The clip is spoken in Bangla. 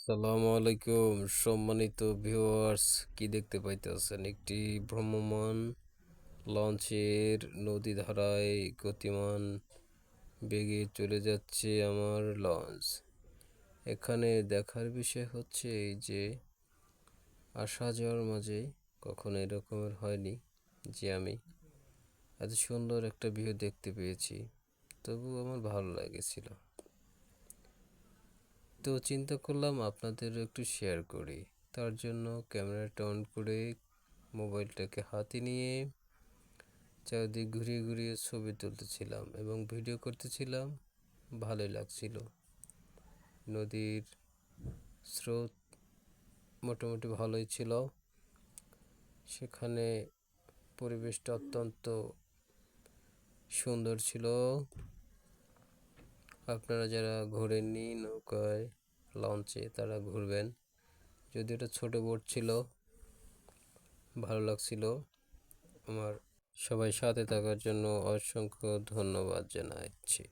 আসসালামু আলাইকুম সম্মানিত ভিউয়ার্স, কি দেখতে পাইতেছেন? একটি ভ্রাম্যমাণ লঞ্চের নদী ধারায় গতিমান বেগে চলে যাচ্ছে আমার লঞ্চ। এখানে দেখার বিষয় হচ্ছে এই যে আসা যাওয়ার মাঝে কখনো এরকমের হয়নি যে আমি এত সুন্দর একটা ভিউ দেখতে পেয়েছি, তবু আমার ভালো লেগেছিল। তো চিন্তা করলাম আপনাদেরও একটু শেয়ার করি। তার জন্য ক্যামেরাটা অন করে মোবাইলটাকে হাতে নিয়ে চারদিক ঘুরিয়ে ঘুরিয়ে ছবি তুলতেছিলাম এবং ভিডিও করতেছিলাম। ভালোই লাগছিল। নদীর স্রোত মোটামুটি ভালোই ছিল। সেখানে পরিবেশটা অত্যন্ত সুন্দর ছিল। আপনারা যারা ঘোরেননি নৌকায় লঞ্চে, তারা ঘুরবেন। যদি এটা ছোট বোট ছিল, ভালো লাগছিল। আমার সবাই সাথে থাকার জন্য অসংখ্য ধন্যবাদ জানাচ্ছি।